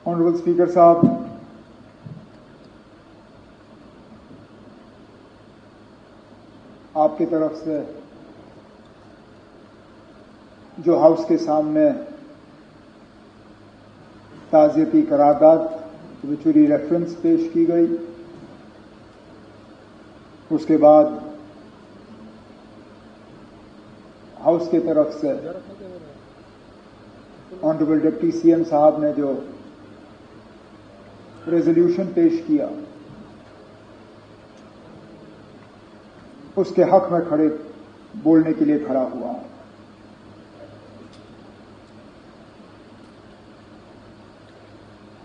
Honourable speaker साहब, आपकी तरफ से जो हाउस के सामने ताज़ियती करारदाद विचुरी रेफरेंस पेश की गई, उसके बाद हाउस की तरफ से ऑनरेबल डिप्टी सीएम साहब ने जो रेजोल्यूशन पेश किया, उसके हक में खड़े बोलने के लिए खड़ा हुआ हूं।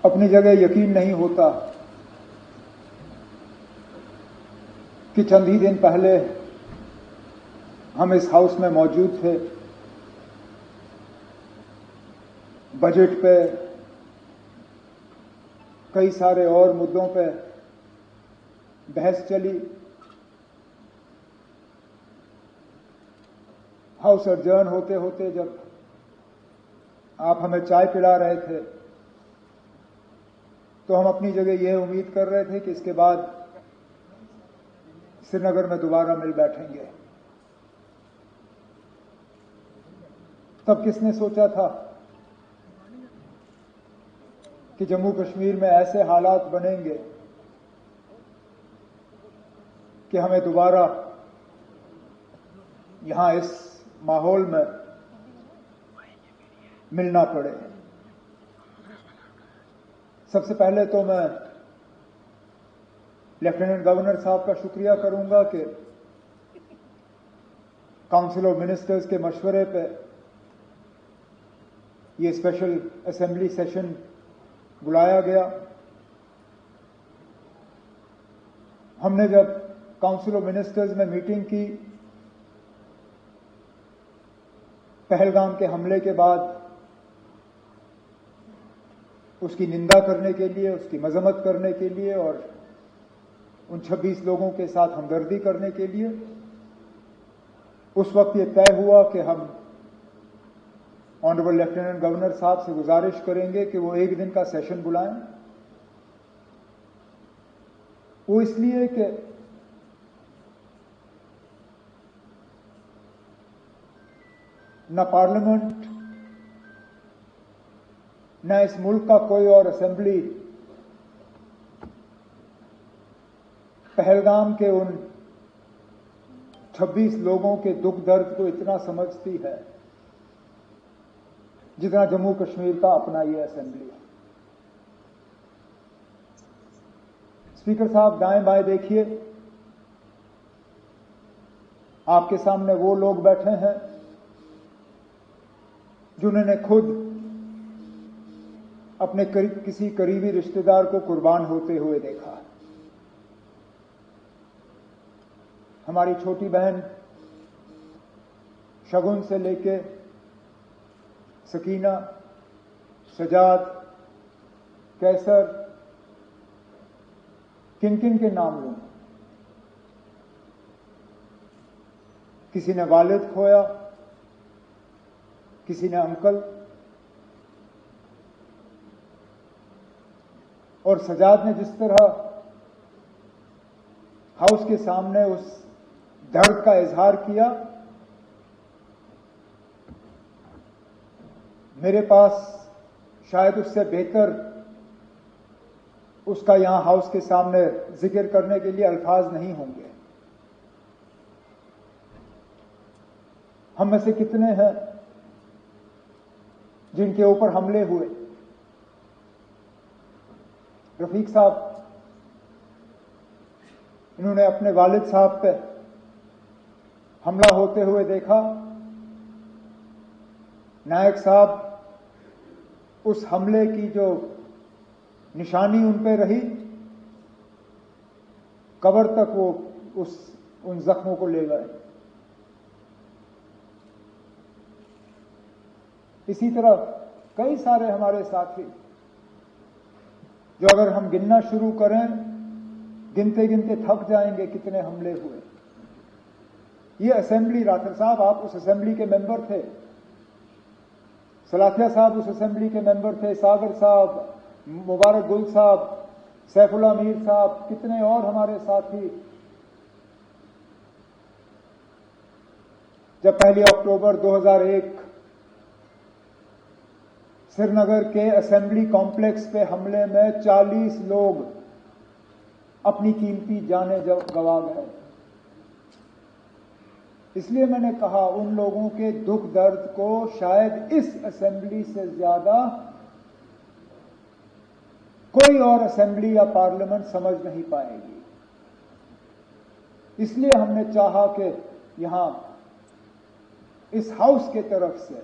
अपनी जगह यकीन नहीं होता कि चंद ही दिन पहले हम इस हाउस में मौजूद थे, बजट पे, कई सारे और मुद्दों पे बहस चली। हाउस अडजर्न होते होते जब आप हमें चाय पिला रहे थे, तो हम अपनी जगह यह उम्मीद कर रहे थे कि इसके बाद श्रीनगर में दोबारा मिल बैठेंगे। तब किसने सोचा था कि जम्मू कश्मीर में ऐसे हालात बनेंगे कि हमें दोबारा यहां इस माहौल में मिलना पड़े। सबसे पहले तो मैं लेफ्टिनेंट गवर्नर साहब का शुक्रिया करूंगा कि काउंसिल ऑफ मिनिस्टर्स के मशवरे पे ये स्पेशल असेंबली सेशन बुलाया गया। हमने जब काउंसिल ऑफ मिनिस्टर्स में मीटिंग की, पहलगाम के हमले के बाद उसकी निंदा करने के लिए, उसकी मजम्मत करने के लिए और उन 26 लोगों के साथ हमदर्दी करने के लिए, उस वक्त ये तय हुआ कि हम ऑनरेबल लेफ्टिनेंट गवर्नर साहब से गुजारिश करेंगे कि वो एक दिन का सेशन बुलाएं। वो इसलिए कि न पार्लियामेंट न इस मुल्क का कोई और असेंबली पहलगाम के उन 26 लोगों के दुख दर्द को इतना समझती है जितना जम्मू कश्मीर का अपना ये असेंबली है। स्पीकर साहब, दाएं बाएं देखिए, आपके सामने वो लोग बैठे हैं जिन्होंने खुद अपने किसी करीबी रिश्तेदार को कुर्बान होते हुए देखा। हमारी छोटी बहन शगुन से लेके सकीना, सजाद, कैसर, किन किन के नाम लूं? किसी ने वालिद खोया, किसी ने अंकल, और सजाद ने जिस तरह हाउस के सामने उस दर्द का इजहार किया, मेरे पास शायद उससे बेहतर उसका यहां हाउस के सामने जिक्र करने के लिए अल्फाज नहीं होंगे। हम में से कितने हैं जिनके ऊपर हमले हुए? रफीक साहब, इन्होंने अपने वालिद साहब पे हमला होते हुए देखा। नायक साहब, उस हमले की जो निशानी उन पे रही, कब्र तक वो उन जख्मों को ले गए। इसी तरह कई सारे हमारे साथी जो अगर हम गिनना शुरू करें, गिनते गिनते थक जाएंगे कितने हमले हुए। ये असेंबली, राठौर साहब आप उस असेंबली के मेंबर थे, सलाथिया साहब उस असेंबली के मेंबर थे, सागर साहब, मुबारक गुल साहब, सैफुल्लाह मीर साहब, कितने और हमारे साथी जब 1 अक्टूबर 2001 श्रीनगर के असेंबली कॉम्प्लेक्स पे हमले में 40 लोग अपनी कीमती जानें गंवा गए। इसलिए मैंने कहा उन लोगों के दुख दर्द को शायद इस असेंबली से ज्यादा कोई और असेंबली या पार्लियामेंट समझ नहीं पाएगी। इसलिए हमने चाहा कि यहां इस हाउस के तरफ से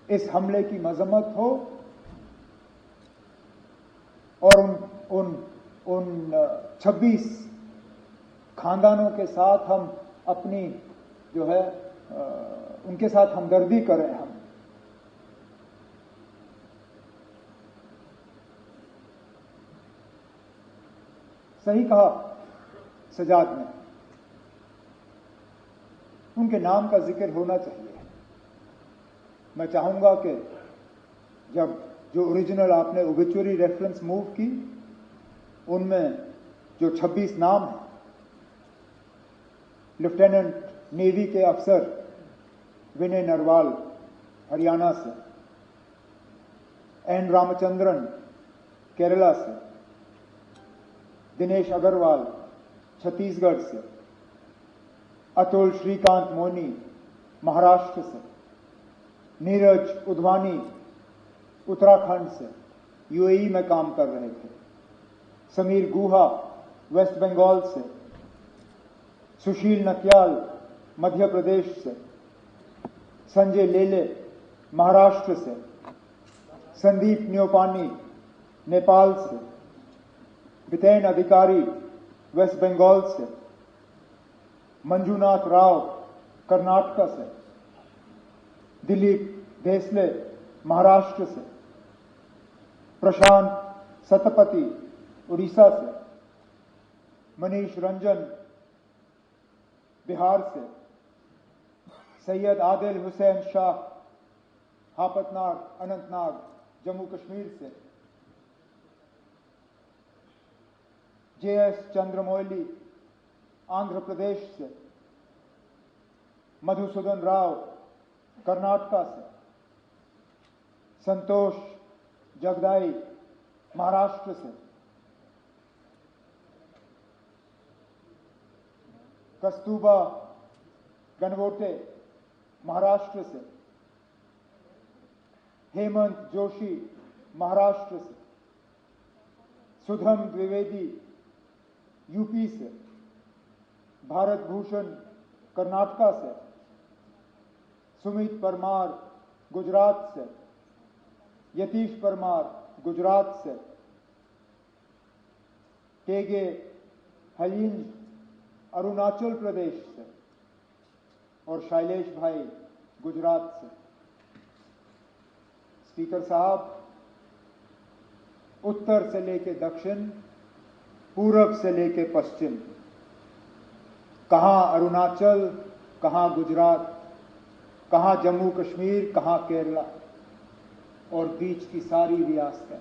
इस हमले की मजम्मत हो और उन 26 खानदानों के साथ हम अपनी जो है उनके साथ हमदर्दी करें। हम सही कहा सजाद ने, उनके नाम का जिक्र होना चाहिए। मैं चाहूंगा कि जब जो ओरिजिनल आपने ओबिचुअरी रेफरेंस मूव की उनमें जो 26 नाम हैं, लेफ्टिनेंट नेवी के अफसर विनय नरवाल हरियाणा से, एन रामचंद्रन केरला से, दिनेश अग्रवाल छत्तीसगढ़ से, अतुल श्रीकांत मोनी महाराष्ट्र से, नीरज उधवानी उत्तराखंड से यूएई में काम कर रहे थे, समीर गुहा वेस्ट बंगाल से, सुशील नटियाल मध्य प्रदेश से, संजय लेले महाराष्ट्र से, संदीप न्योपानी नेपाल से, बितेन अधिकारी वेस्ट बंगाल से, मंजूनाथ राव कर्नाटक से, दिलीप भेसले महाराष्ट्र से, प्रशांत सतपति उड़ीसा से, मनीष रंजन बिहार से, सैयद आदिल हुसैन शाह हापतनाग अनंतनाग जम्मू कश्मीर से, जेएस चंद्रमौली आंध्र प्रदेश से, मधुसूदन राव कर्नाटक से, संतोष जगदाई महाराष्ट्र से, कस्तूबा गनवोटे महाराष्ट्र से, हेमंत जोशी महाराष्ट्र से, सुधम द्विवेदी यूपी से, भारत भूषण कर्नाटक से, सुमित परमार गुजरात से, यतीश परमार गुजरात से, टेगे हलीन अरुणाचल प्रदेश से और शैलेश भाई गुजरात से। स्पीकर साहब, उत्तर से लेके दक्षिण, पूरब से लेके पश्चिम, कहां अरुणाचल, कहां गुजरात, कहां जम्मू कश्मीर, कहां केरला और बीच की सारी रियासतें,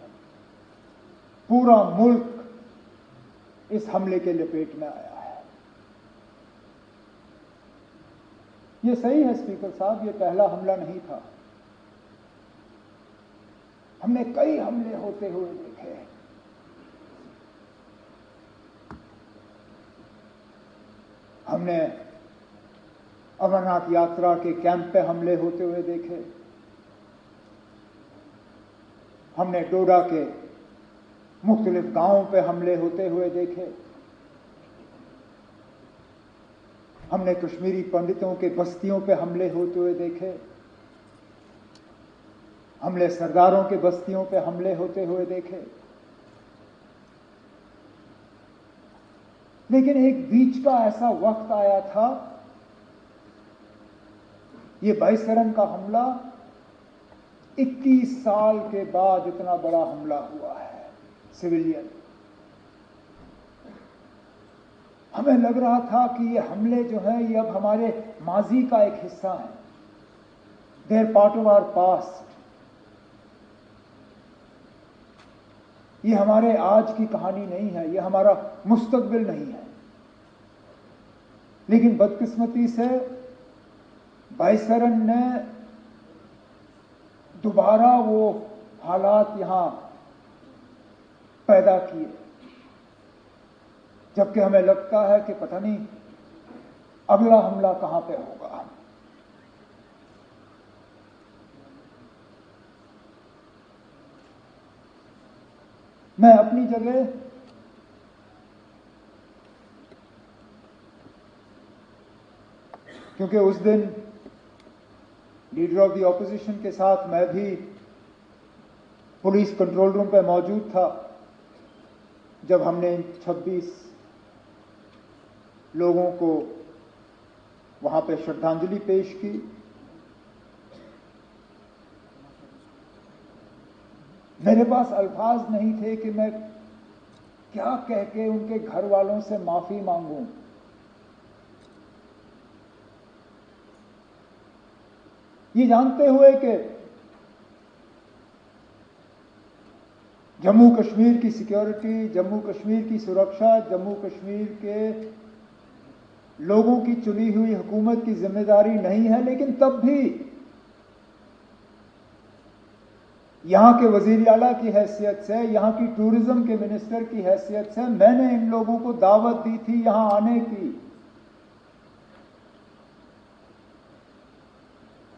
पूरा मुल्क इस हमले के लपेट में आया है। ये सही है स्पीकर साहब, ये पहला हमला नहीं था। हमने कई हमले होते हुए देखे। हमने अमरनाथ यात्रा के कैंप पे हमले होते हुए देखे। हमने डोडा के मुख्तलिफ गांवों पे हमले होते हुए देखे। हमने कश्मीरी पंडितों के बस्तियों पे हमले होते हुए देखे। हमने सरदारों के बस्तियों पे हमले होते हुए देखे। लेकिन एक बीच का ऐसा वक्त आया था, ये बाईसरन का हमला 21 साल के बाद इतना बड़ा हमला हुआ है सिविलियन। हमें लग रहा था कि ये हमले जो हैं ये अब हमारे माजी का एक हिस्सा है, they are part of our past. ये हमारे आज की कहानी नहीं है, ये हमारा मुस्तकबिल नहीं है। लेकिन बदकिस्मती से वायसरन ने दोबारा वो हालात यहां पैदा किए, जबकि हमें लगता है कि पता नहीं अगला हमला कहां पे होगा। मैं अपनी जगह क्योंकि उस दिन लीडर ऑफ द ऑपोजिशन के साथ मैं भी पुलिस कंट्रोल रूम पे मौजूद था जब हमने 26 लोगों को वहां पे श्रद्धांजलि पेश की। मेरे पास अल्फाज नहीं थे कि मैं क्या कह के उनके घर वालों से माफी मांगूं। ये जानते हुए कि जम्मू कश्मीर की सिक्योरिटी, जम्मू कश्मीर की सुरक्षा, जम्मू कश्मीर के लोगों की चुनी हुई हुकूमत की जिम्मेदारी नहीं है, लेकिन तब भी यहां के वजीर आला की हैसियत से, यहां की टूरिज्म के मिनिस्टर की हैसियत से मैंने इन लोगों को दावत दी थी यहां आने की।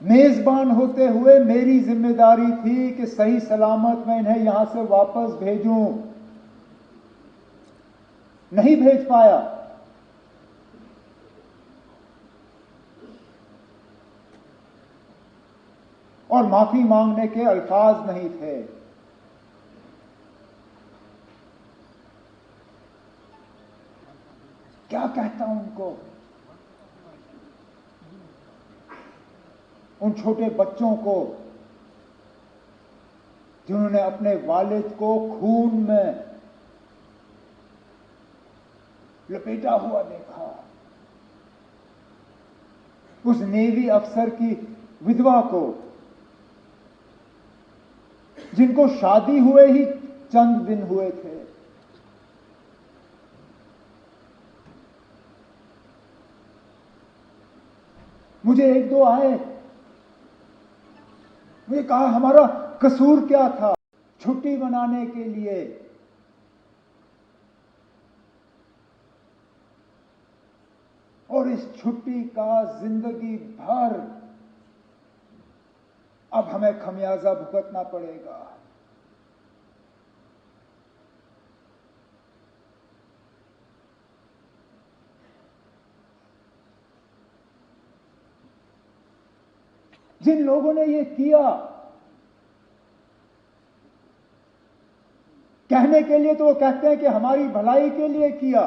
मेजबान होते हुए मेरी जिम्मेदारी थी कि सही सलामत मैं इन्हें यहां से वापस भेजूं। नहीं भेज पाया। और माफी मांगने के अल्फाज नहीं थे। क्या कहता हूं उनको, उन छोटे बच्चों को जिन्होंने अपने वालिद को खून में लपेटा हुआ देखा, उस नेवी अफसर की विधवा को जिनको शादी हुए ही चंद दिन हुए थे, मुझे एक दो आए, मुझे कहा हमारा कसूर क्या था। छुट्टी मनाने के लिए और इस छुट्टी का जिंदगी भर अब हमें खमियाजा भुगतना पड़ेगा। जिन लोगों ने ये किया, कहने के लिए तो वो कहते हैं कि हमारी भलाई के लिए किया,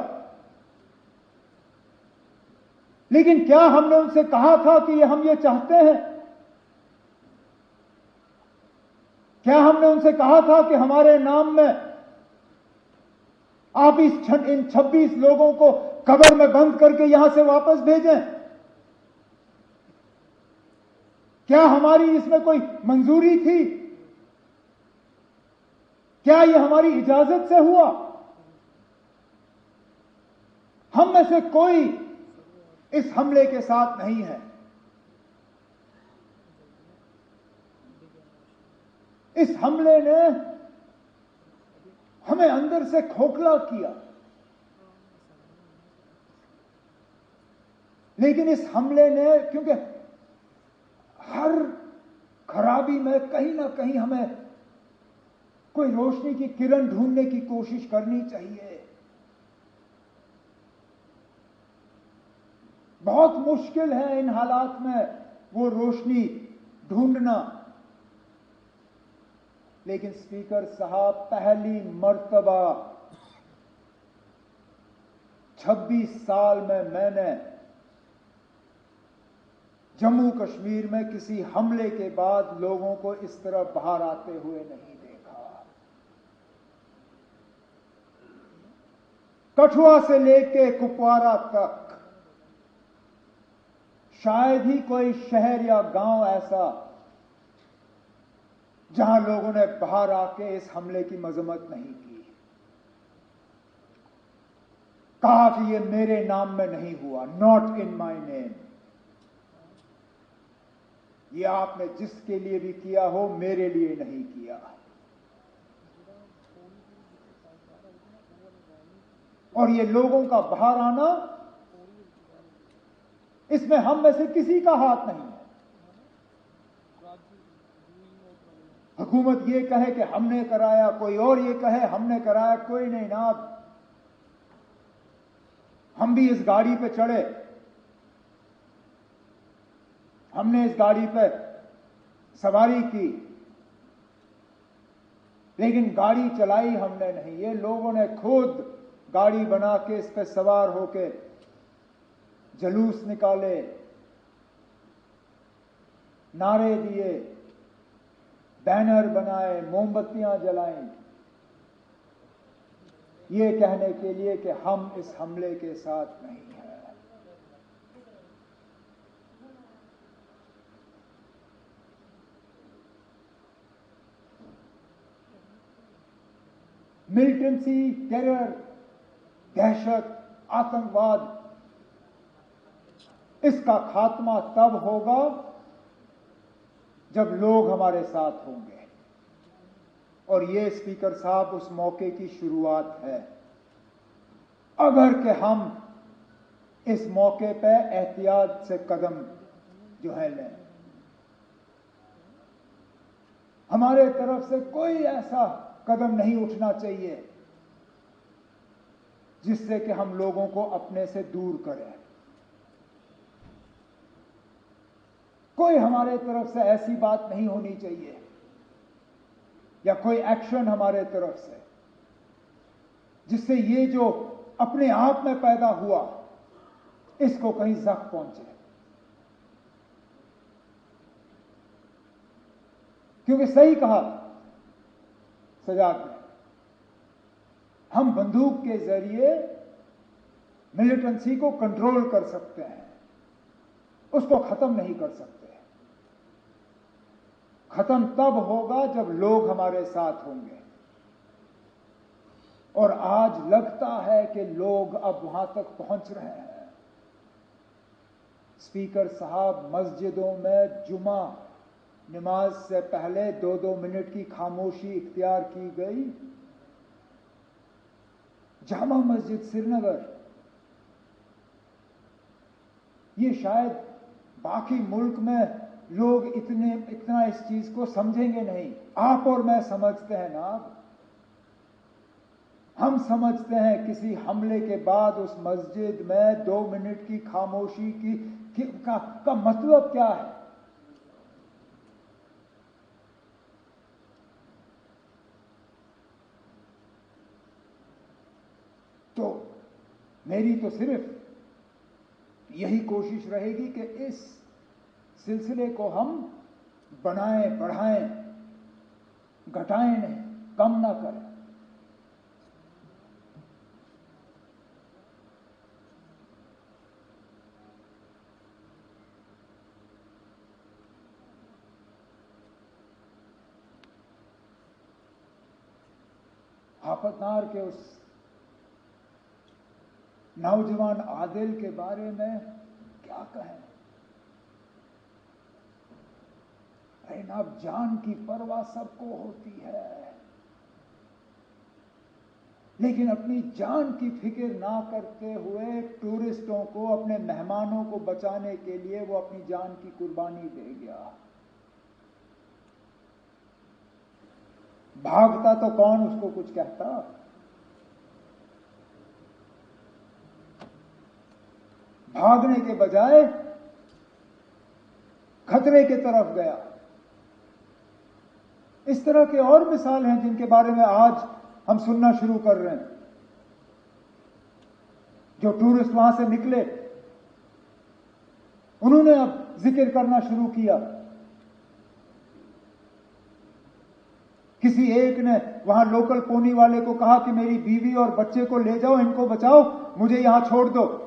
लेकिन क्या हमने उनसे कहा था कि हम ये चाहते हैं? क्या हमने उनसे कहा था कि हमारे नाम में आप इन 26 लोगों को कब्र में बंद करके यहां से वापस भेजें? क्या हमारी इसमें कोई मंजूरी थी? क्या यह हमारी इजाजत से हुआ? हम में से कोई इस हमले के साथ नहीं है। इस हमले ने हमें अंदर से खोखला किया, लेकिन इस हमले ने, क्योंकि हर खराबी में कहीं ना कहीं हमें कोई रोशनी की किरण ढूंढने की कोशिश करनी चाहिए। बहुत मुश्किल है इन हालात में वो रोशनी ढूंढना, लेकिन स्पीकर साहब, पहली मर्तबा 26 साल में मैंने जम्मू कश्मीर में किसी हमले के बाद लोगों को इस तरह बाहर आते हुए नहीं देखा। कठुआ से लेके कुपवारा तक शायद ही कोई शहर या गांव ऐसा जहां लोगों ने बाहर आके इस हमले की मजम्मत नहीं की। कहा कि ये मेरे नाम में नहीं हुआ, नॉट इन माय नेम। ये आपने जिसके लिए भी किया हो, मेरे लिए नहीं किया। और ये लोगों का बाहर आना, इसमें हम में से किसी का हाथ नहीं है। हुकूमत ये कहे कि हमने कराया, कोई और ये कहे हमने कराया, कोई नहीं ना। हम भी इस गाड़ी पे चढ़े, हमने इस गाड़ी पे सवारी की, लेकिन गाड़ी चलाई हमने नहीं। ये लोगों ने खुद गाड़ी बना के इस पे सवार होके जुलूस निकाले, नारे दिए, बैनर बनाए, मोमबत्तियां जलाई, ये कहने के लिए कि हम इस हमले के साथ नहीं हैं। मिलिटेंसी, टेरर, दहशत, आतंकवाद, इसका खात्मा तब होगा जब लोग हमारे साथ होंगे। और ये स्पीकर साहब उस मौके की शुरुआत है। अगर कि हम इस मौके पे एहतियात से कदम जो है लें, हमारे तरफ से कोई ऐसा कदम नहीं उठना चाहिए जिससे कि हम लोगों को अपने से दूर करें। कोई हमारे तरफ से ऐसी बात नहीं होनी चाहिए या कोई एक्शन हमारे तरफ से जिससे ये जो अपने आप में पैदा हुआ इसको कहीं जख्म पहुंचे। क्योंकि सही कहा सजाद ने, हम बंदूक के जरिए मिलिटेंसी को कंट्रोल कर सकते हैं, उसको खत्म नहीं कर सकते। खत्म तब होगा जब लोग हमारे साथ होंगे। और आज लगता है कि लोग अब वहां तक पहुंच रहे हैं। स्पीकर साहब, मस्जिदों में जुमा नमाज से पहले 2-2 मिनट की खामोशी इख्तियार की गई। जामा मस्जिद श्रीनगर, ये शायद बाकी मुल्क में लोग इतना इस चीज को समझेंगे नहीं। आप और मैं समझते हैं ना। हम समझते हैं किसी हमले के बाद उस मस्जिद में 2 मिनट की खामोशी का मतलब क्या है। तो मेरी तो सिर्फ यही कोशिश रहेगी कि इस सिलसिले को हम बनाएं, बढ़ाएं, घटाएं नहीं, कम ना करें। आफतनार के उस नौजवान आदिल के बारे में क्या कहें। अरे ना, जान की परवाह सबको होती है, लेकिन अपनी जान की फिक्र ना करते हुए टूरिस्टों को, अपने मेहमानों को बचाने के लिए वो अपनी जान की कुर्बानी दे गया। भागता तो कौन उसको कुछ कहता। भागने के बजाय खतरे की तरफ गया। इस तरह के और मिसाल हैं जिनके बारे में आज हम सुनना शुरू कर रहे हैं। जो टूरिस्ट वहां से निकले, उन्होंने अब जिक्र करना शुरू किया। किसी एक ने वहां लोकल पोनी वाले को कहा कि मेरी बीवी और बच्चे को ले जाओ, इनको बचाओ, मुझे यहां छोड़ दो।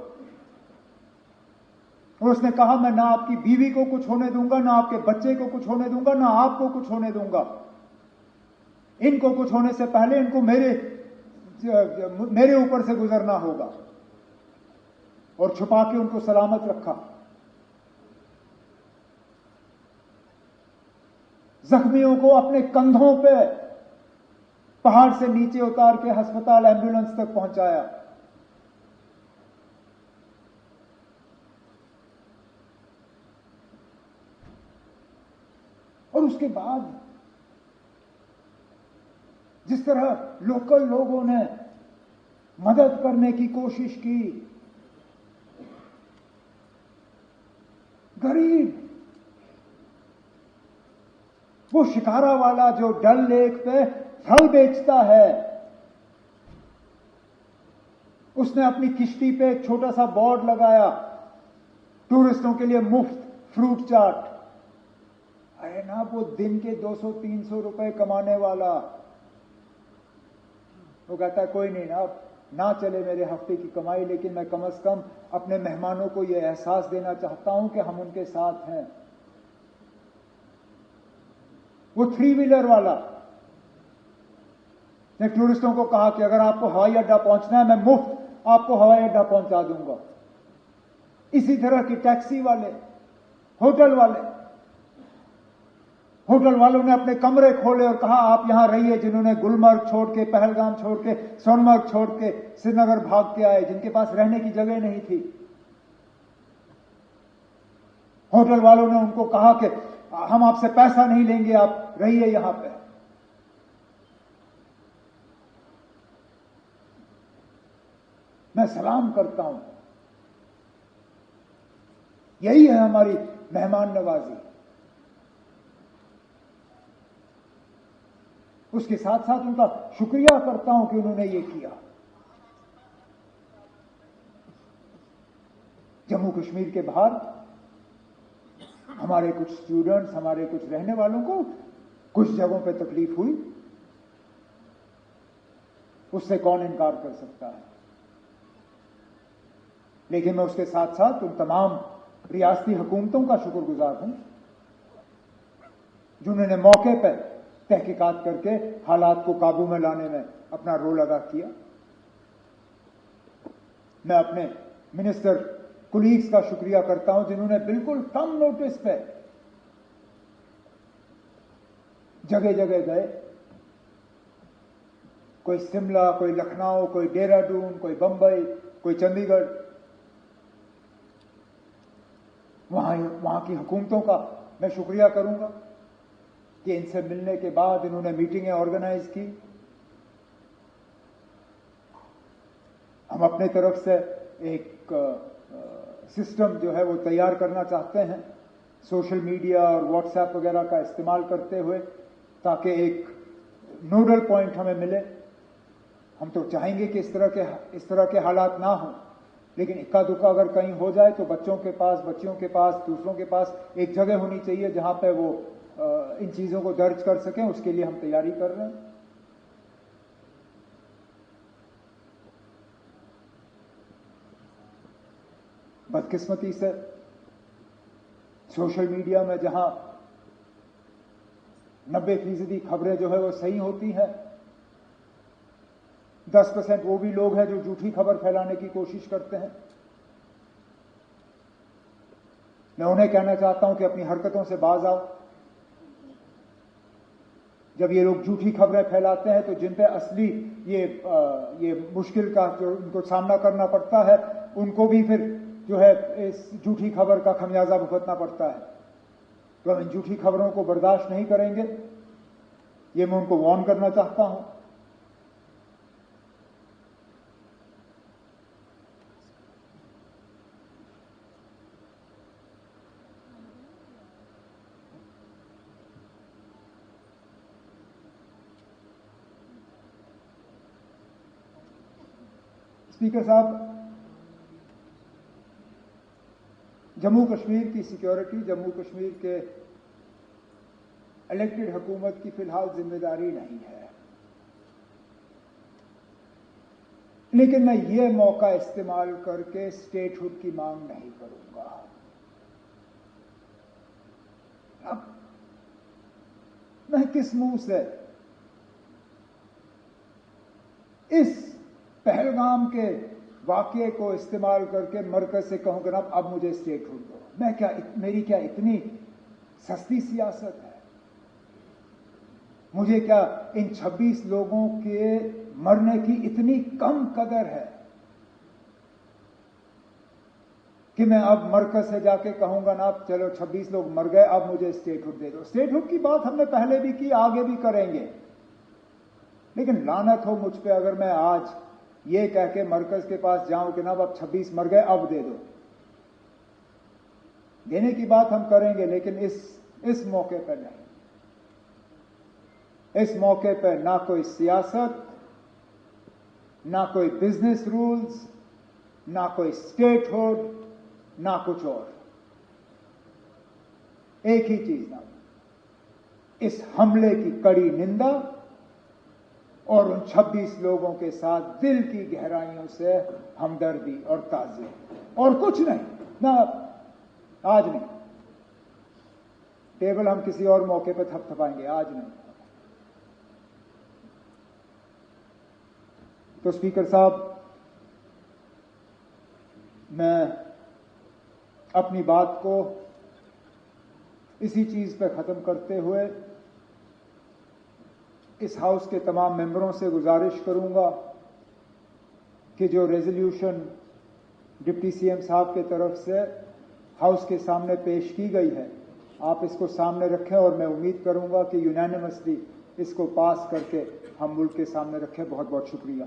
और उसने कहा, मैं ना आपकी बीवी को कुछ होने दूंगा, ना आपके बच्चे को कुछ होने दूंगा, ना आपको कुछ होने दूंगा। इनको कुछ होने से पहले इनको मेरे ऊपर से गुजरना होगा। और छुपा के उनको सलामत रखा। जख्मियों को अपने कंधों पे पहाड़ से नीचे उतार के अस्पताल एम्बुलेंस तक पहुंचाया। और उसके बाद जिस तरह लोकल लोगों ने मदद करने की कोशिश की, गरीब वो शिकारा वाला जो डल लेक पे फल बेचता है, उसने अपनी किश्ती पे एक छोटा सा बोर्ड लगाया, टूरिस्टों के लिए मुफ्त फ्रूट चाट। अरे ना, वो दिन के 200-300 रुपए कमाने वाला, वो कहता है कोई नहीं ना चले मेरे हफ्ते की कमाई, लेकिन मैं कम से कम अपने मेहमानों को यह एहसास देना चाहता हूं कि हम उनके साथ हैं। वो 3 व्हीलर वाला ने टूरिस्टों को कहा कि अगर आपको हवाई अड्डा पहुंचना है, मैं मुफ्त आपको हवाई अड्डा पहुंचा दूंगा। इसी तरह की टैक्सी वाले, होटल वालों ने अपने कमरे खोले और कहा आप यहां रहिए। जिन्होंने गुलमर्ग छोड़ के, पहलगाम छोड़ के, सोनमर्ग छोड़ के श्रीनगर भाग के आए, जिनके पास रहने की जगह नहीं थी, होटल वालों ने उनको कहा कि हम आपसे पैसा नहीं लेंगे, आप रहिए यहां पे। मैं सलाम करता हूं, यही है हमारी मेहमान नवाजी। उसके साथ साथ उनका शुक्रिया करता हूं कि उन्होंने ये किया। जम्मू कश्मीर के बाहर हमारे कुछ स्टूडेंट्स, हमारे कुछ रहने वालों को कुछ जगहों पे तकलीफ हुई, उससे कौन इनकार कर सकता है। लेकिन मैं उसके साथ साथ उन तमाम रियासती हुकूमतों का शुक्रगुजार हूं जिन्होंने मौके पर तहकीकात करके हालात को काबू में लाने में अपना रोल अदा किया। मैं अपने मिनिस्टर कुलीग्स का शुक्रिया करता हूं जिन्होंने बिल्कुल कम नोटिस पे जगह जगह गए। कोई शिमला, कोई लखनऊ, कोई देहरादून, कोई बंबई, कोई चंडीगढ़, वहां की हुकूमतों का मैं शुक्रिया करूंगा कि इनसे मिलने के बाद इन्होंने मीटिंगें ऑर्गेनाइज की। हम अपने तरफ से एक सिस्टम जो है वो तैयार करना चाहते हैं, सोशल मीडिया और व्हाट्सएप वगैरह का इस्तेमाल करते हुए, ताकि एक नोडल पॉइंट हमें मिले। हम तो चाहेंगे कि इस तरह के हालात ना हो, लेकिन इक्का दुक्का अगर कहीं हो जाए तो बच्चियों के पास, दूसरों के पास एक जगह होनी चाहिए जहां पे वो इन चीजों को दर्ज कर सकें। उसके लिए हम तैयारी कर रहे हैं। बदकिस्मती से सोशल मीडिया में जहां 90% खबरें जो है वो सही होती हैं, 10% वो भी लोग हैं जो झूठी खबर फैलाने की कोशिश करते हैं। मैं उन्हें कहना चाहता हूं कि अपनी हरकतों से बाज आओ। जब ये लोग झूठी खबरें फैलाते हैं तो जिन पे असली ये मुश्किल का जो उनको सामना करना पड़ता है, उनको भी फिर जो है इस झूठी खबर का खमियाजा भुगतना पड़ता है। तो हम इन झूठी खबरों को बर्दाश्त नहीं करेंगे, ये मैं उनको वार्न करना चाहता हूं। स्पीकर साहब, जम्मू कश्मीर की सिक्योरिटी जम्मू कश्मीर के इलेक्टेड हुकूमत की फिलहाल जिम्मेदारी नहीं है, लेकिन मैं ये मौका इस्तेमाल करके स्टेटहुड की मांग नहीं करूंगा। अब मैं किस मुंह से इस पहलगाम के वाकये को इस्तेमाल करके मरकज से कहूं कि अब मुझे स्टेटहुड दो। मेरी क्या इतनी सस्ती सियासत है? मुझे क्या इन 26 लोगों के मरने की इतनी कम कदर है कि मैं अब मरकज से जाके कहूंगा ना अब चलो 26 लोग मर गए, अब मुझे स्टेटहुड दे दो। स्टेटहुड की बात हमने पहले भी की, आगे भी करेंगे, लेकिन लानत हो मुझ पे अगर मैं आज ये कह के मरकज के पास जाऊं कि ना अब 26 मर गए, अब दे दो। देने की बात हम करेंगे, लेकिन इस मौके पर नहीं। इस मौके पर ना कोई सियासत, ना कोई बिजनेस रूल्स, ना कोई स्टेटहुड, ना कुछ और। एक ही चीज ना, इस हमले की कड़ी निंदा और उन 26 लोगों के साथ दिल की गहराइयों से हमदर्दी और ताज़ियत, और कुछ नहीं। ना आज नहीं, टेबल हम किसी और मौके पर थपथपाएंगे, आज नहीं। तो स्पीकर साहब, मैं अपनी बात को इसी चीज पर खत्म करते हुए इस हाउस के तमाम मेंबरों से गुजारिश करूंगा कि जो रेजोल्यूशन डिप्टी सीएम साहब के तरफ से हाउस के सामने पेश की गई है, आप इसको सामने रखें और मैं उम्मीद करूंगा कि यूनानिमसली इसको पास करके हम मुल्क के सामने रखें। बहुत बहुत शुक्रिया।